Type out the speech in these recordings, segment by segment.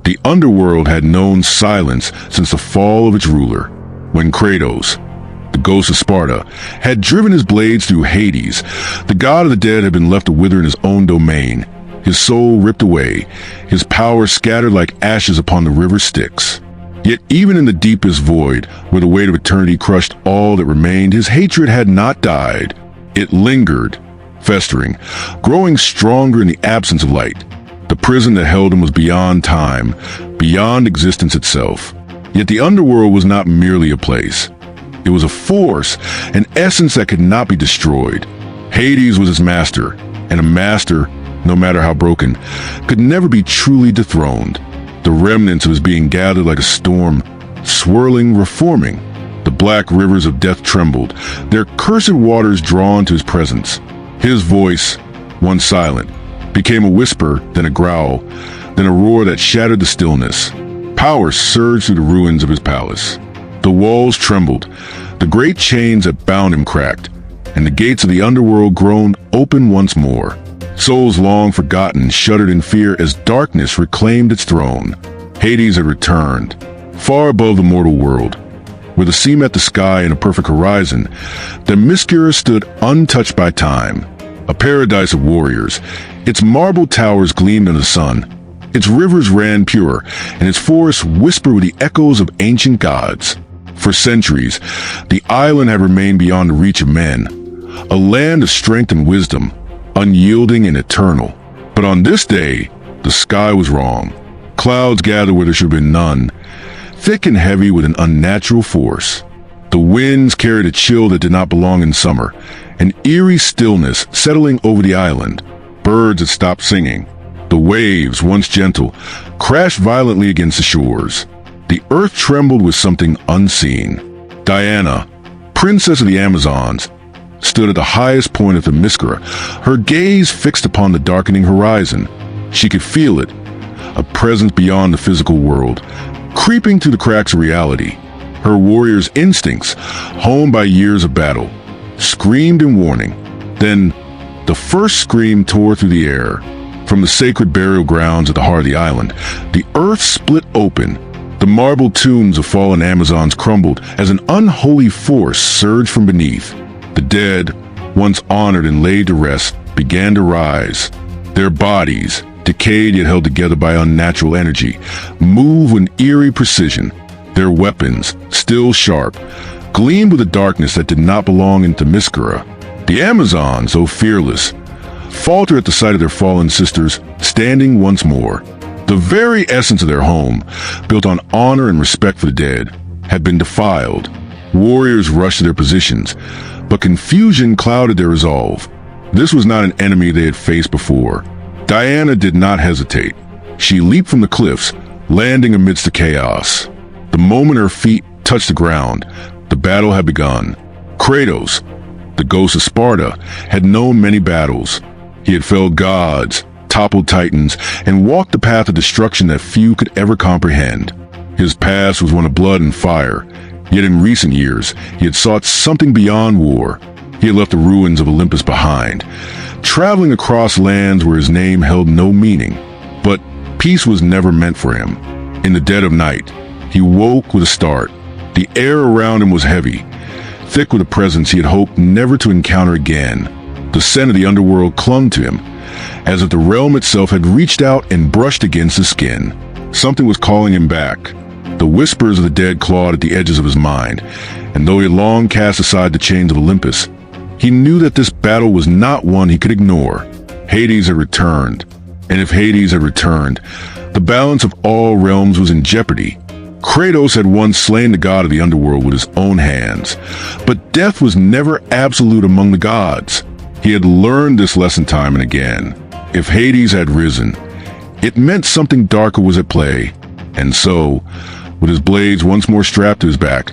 The underworld had known silence since the fall of its ruler, when Kratos, the ghost of Sparta, had driven his blades through Hades. The god of the dead had been left to wither in his own domain, his soul ripped away, his power scattered like ashes upon the river Styx. Yet even in the deepest void, where the weight of eternity crushed all that remained, his hatred had not died. It lingered, festering, growing stronger in the absence of light. The prison that held him was beyond time, beyond existence itself. Yet the underworld was not merely a place. It was a force, an essence that could not be destroyed. Hades was his master, and a master, no matter how broken, could never be truly dethroned. The remnants of his being gathered like a storm, swirling, reforming. The black rivers of death trembled, their cursed waters drawn to his presence. His voice, once silent, became a whisper, then a growl, then a roar that shattered the stillness. Power surged through the ruins of his palace. The walls trembled, the great chains that bound him cracked, and the gates of the underworld groaned open once more. Souls long forgotten shuddered in fear as darkness reclaimed its throne. Hades had returned, far above the mortal world. Where the sea met the sky in a perfect horizon, Themyscira stood untouched by time, a paradise of warriors. Its marble towers gleamed in the sun, its rivers ran pure, and its forests whispered with the echoes of ancient gods. For centuries, the island had remained beyond the reach of men, a land of strength and wisdom, unyielding and eternal. But on this day, the sky was wrong. Clouds gathered where there should have been none, thick and heavy with an unnatural force. The winds carried a chill that did not belong in summer, an eerie stillness settling over the island. Birds had stopped singing. The waves, once gentle, crashed violently against the shores. The earth trembled with something unseen. Diana, princess of the Amazons, stood at the highest point of Themyscira, her gaze fixed upon the darkening horizon. She could feel it, a presence beyond the physical world, creeping through the cracks of reality. Her warrior's instincts, honed by years of battle, screamed in warning. Then, the first scream tore through the air. From the sacred burial grounds at the heart of the island, the earth split open. The marble tombs of fallen Amazons crumbled as an unholy force surged from beneath. The dead, once honored and laid to rest, began to rise. Their bodies, decayed yet held together by unnatural energy, moved with eerie precision. Their weapons, still sharp, gleamed with a darkness that did not belong in Themyscira. The Amazons, though fearless, faltered at the sight of their fallen sisters standing once more. The very essence of their home, built on honor and respect for the dead, had been defiled. Warriors rushed to their positions, but confusion clouded their resolve. This was not an enemy they had faced before. Diana did not hesitate. She leaped from the cliffs, landing amidst the chaos. The moment her feet touched the ground, the battle had begun. Kratos, the ghost of Sparta, had known many battles. He had felled gods, toppled titans, and walked the path of destruction that few could ever comprehend. His past was one of blood and fire, yet in recent years, he had sought something beyond war. He had left the ruins of Olympus behind, traveling across lands where his name held no meaning. But peace was never meant for him. In the dead of night, he woke with a start. The air around him was heavy, thick with a presence he had hoped never to encounter again. The scent of the underworld clung to him, as if the realm itself had reached out and brushed against his skin. Something was calling him back. The whispers of the dead clawed at the edges of his mind, and though he had long cast aside the chains of Olympus, he knew that this battle was not one he could ignore. Hades had returned, and if Hades had returned, the balance of all realms was in jeopardy. Kratos had once slain the god of the underworld with his own hands, but death was never absolute among the gods. He had learned this lesson time and again. If Hades had risen, it meant something darker was at play. And so, with his blades once more strapped to his back,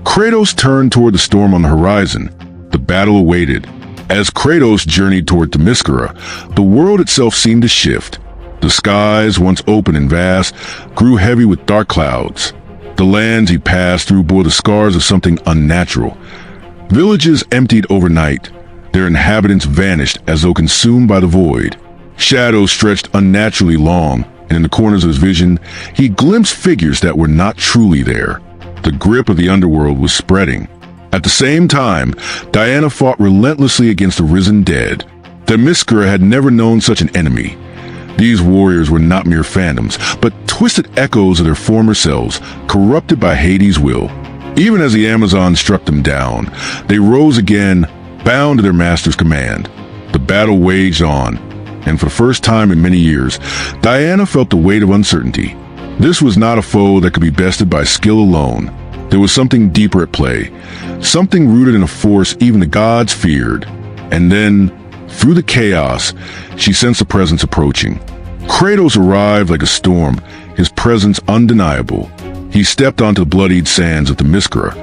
Kratos turned toward the storm on the horizon. The battle awaited. As Kratos journeyed toward Themyscira, the world itself seemed to shift. The skies, once open and vast, grew heavy with dark clouds. The lands he passed through bore the scars of something unnatural. Villages emptied overnight, their inhabitants vanished as though consumed by the void. Shadows stretched unnaturally long, and in the corners of his vision, he glimpsed figures that were not truly there. The grip of the underworld was spreading. At the same time, Diana fought relentlessly against the risen dead. Themyscira had never known such an enemy. These warriors were not mere phantoms, but twisted echoes of their former selves, corrupted by Hades' will. Even as the Amazons struck them down, they rose again, bound to their master's command. The battle waged on, and for the first time in many years, Diana felt the weight of uncertainty. This was not a foe that could be bested by skill alone. There was something deeper at play, something rooted in a force even the gods feared. And then, through the chaos, she sensed a presence approaching. Kratos arrived like a storm, his presence undeniable. He stepped onto the bloodied sands of Themyscira,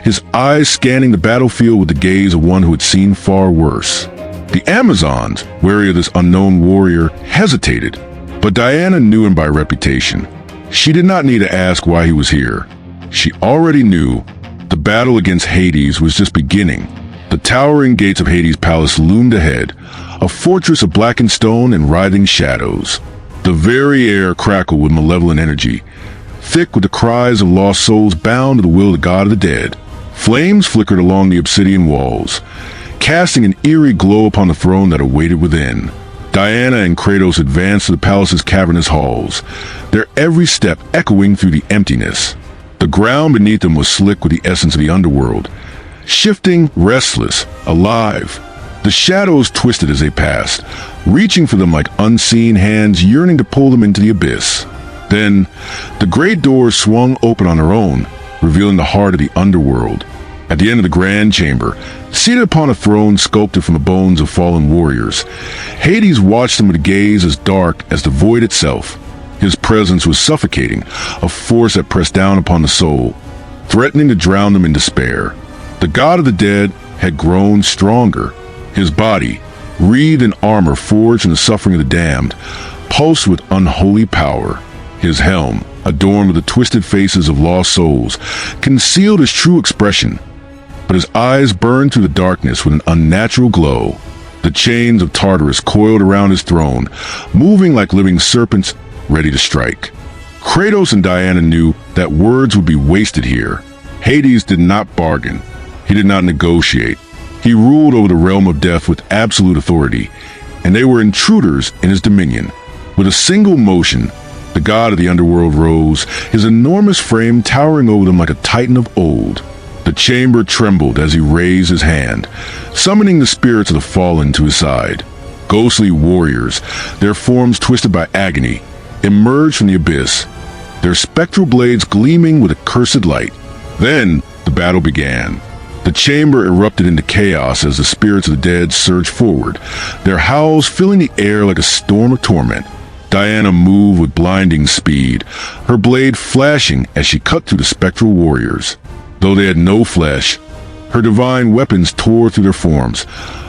his eyes scanning the battlefield with the gaze of one who had seen far worse. The Amazons, wary of this unknown warrior, hesitated, but Diana knew him by reputation. She did not need to ask why he was here. She already knew the battle against Hades was just beginning. The towering gates of Hades' palace loomed ahead, a fortress of blackened stone and writhing shadows. The very air crackled with malevolent energy, thick with the cries of lost souls bound to the will of the god of the dead. Flames flickered along the obsidian walls, casting an eerie glow upon the throne that awaited within. Diana and Kratos advanced to the palace's cavernous halls, their every step echoing through the emptiness. The ground beneath them was slick with the essence of the underworld, shifting, restless, alive. The shadows twisted as they passed, reaching for them like unseen hands yearning to pull them into the abyss. Then, the great doors swung open on their own, revealing the heart of the underworld. At the end of the grand chamber, seated upon a throne sculpted from the bones of fallen warriors, Hades watched them with a gaze as dark as the void itself. His presence was suffocating, a force that pressed down upon the soul, threatening to drown them in despair. The god of the dead had grown stronger. His body, wreathed in armor forged from the suffering of the damned, pulsed with unholy power. His helm, adorned with the twisted faces of lost souls, concealed his true expression, but his eyes burned through the darkness with an unnatural glow. The chains of Tartarus coiled around his throne, moving like living serpents ready to strike. Kratos and Diana knew that words would be wasted here. Hades did not bargain. He did not negotiate. He ruled over the realm of death with absolute authority, and they were intruders in his dominion. With a single motion, the god of the underworld rose, his enormous frame towering over them like a titan of old. The chamber trembled as he raised his hand, summoning the spirits of the fallen to his side. Ghostly warriors, their forms twisted by agony, emerged from the abyss, their spectral blades gleaming with accursed light. Then the battle began. The chamber erupted into chaos as the spirits of the dead surged forward, their howls filling the air like a storm of torment. Diana moved with blinding speed, her blade flashing as she cut through the spectral warriors. Though they had no flesh, her divine weapons tore through their forms,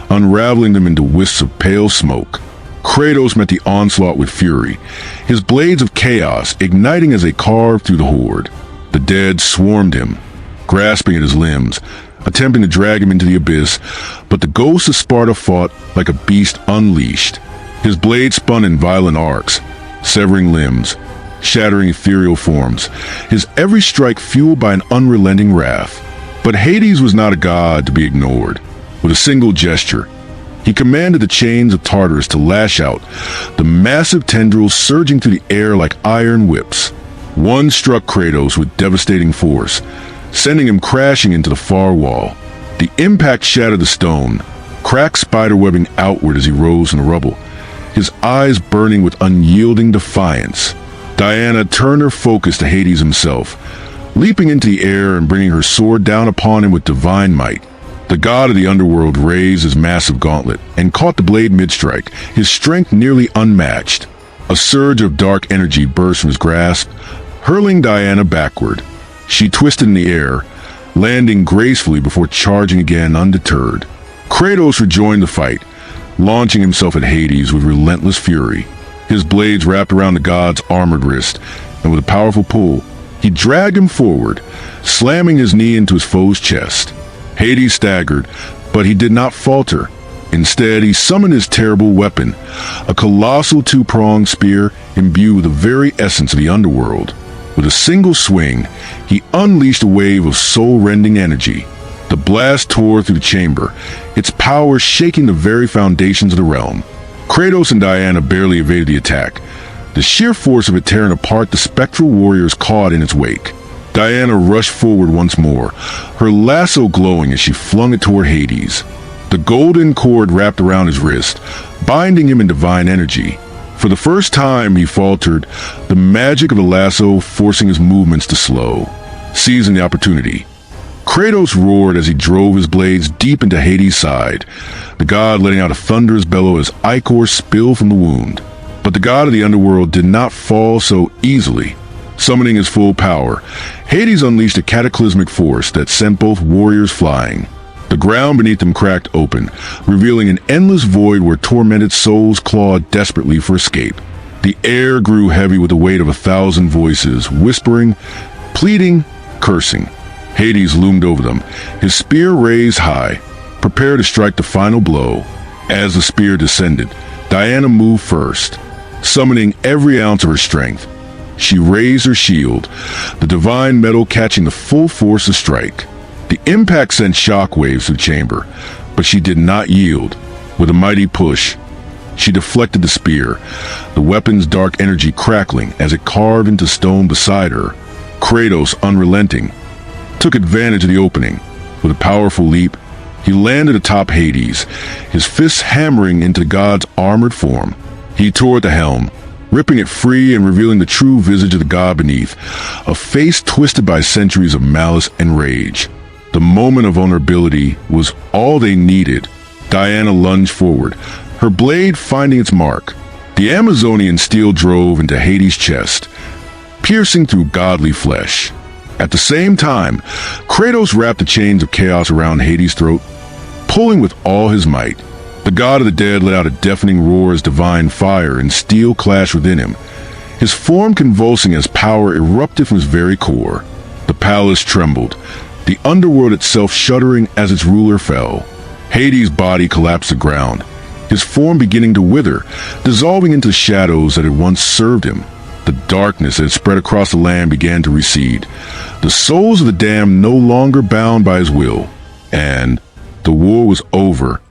unraveling them into wisps of pale smoke. Kratos met the onslaught with fury, his blades of chaos igniting as they carved through the horde. The dead swarmed him, grasping at his limbs, attempting to drag him into the abyss, but the ghost of Sparta fought like a beast unleashed. His blade spun in violent arcs, severing limbs, shattering ethereal forms, his every strike fueled by an unrelenting wrath. But Hades was not a god to be ignored. With a single gesture, he commanded the chains of Tartarus to lash out, the massive tendrils surging through the air like iron whips. One struck Kratos with devastating force, sending him crashing into the far wall. The impact shattered the stone, cracked spiderwebbing outward as he rose in the rubble, his eyes burning with unyielding defiance. Diana turned her focus to Hades himself, leaping into the air and bringing her sword down upon him with divine might. The god of the underworld raised his massive gauntlet and caught the blade mid-strike, his strength nearly unmatched. A surge of dark energy burst from his grasp, hurling Diana backward. She twisted in the air, landing gracefully before charging again undeterred. Kratos rejoined the fight, launching himself at Hades with relentless fury. His blades wrapped around the god's armored wrist, and with a powerful pull, he dragged him forward, slamming his knee into his foe's chest. Hades staggered, but he did not falter. Instead, he summoned his terrible weapon, a colossal two-pronged spear imbued with the very essence of the underworld. With a single swing, he unleashed a wave of soul-rending energy. The blast tore through the chamber, its power shaking the very foundations of the realm. Kratos and Diana barely evaded the attack, the sheer force of it tearing apart the spectral warriors caught in its wake. Diana rushed forward once more, her lasso glowing as she flung it toward Hades. The golden cord wrapped around his wrist, binding him in divine energy. For the first time, he faltered, the magic of the lasso forcing his movements to slow. Seizing the opportunity, Kratos roared as he drove his blades deep into Hades' side, the god letting out a thunderous bellow as ichor spilled from the wound. But the god of the underworld did not fall so easily. Summoning his full power, Hades unleashed a cataclysmic force that sent both warriors flying. The ground beneath them cracked open, revealing an endless void where tormented souls clawed desperately for escape. The air grew heavy with the weight of 1,000 voices, whispering, pleading, cursing. Hades loomed over them, his spear raised high, prepared to strike the final blow. As the spear descended, Diana moved first, summoning every ounce of her strength. She raised her shield, the divine metal catching the full force of strike. The impact sent shockwaves through the chamber, but she did not yield. With a mighty push, she deflected the spear, the weapon's dark energy crackling as it carved into stone beside her. Kratos, unrelenting, took advantage of the opening. With a powerful leap, he landed atop Hades, his fists hammering into the god's armored form. He tore at the helm, ripping it free and revealing the true visage of the god beneath, a face twisted by centuries of malice and rage. The moment of vulnerability was all they needed. Diana lunged forward, her blade finding its mark. The Amazonian steel drove into Hades' chest, piercing through godly flesh. At the same time, Kratos wrapped the chains of chaos around Hades' throat, pulling with all his might. The god of the dead let out a deafening roar as divine fire and steel clashed within him, his form convulsing as power erupted from his very core. The palace trembled, the underworld itself shuddering as its ruler fell. Hades' body collapsed to the ground, his form beginning to wither, dissolving into the shadows that had once served him. The darkness that had spread across the land began to recede, the souls of the damned no longer bound by his will. And the war was over.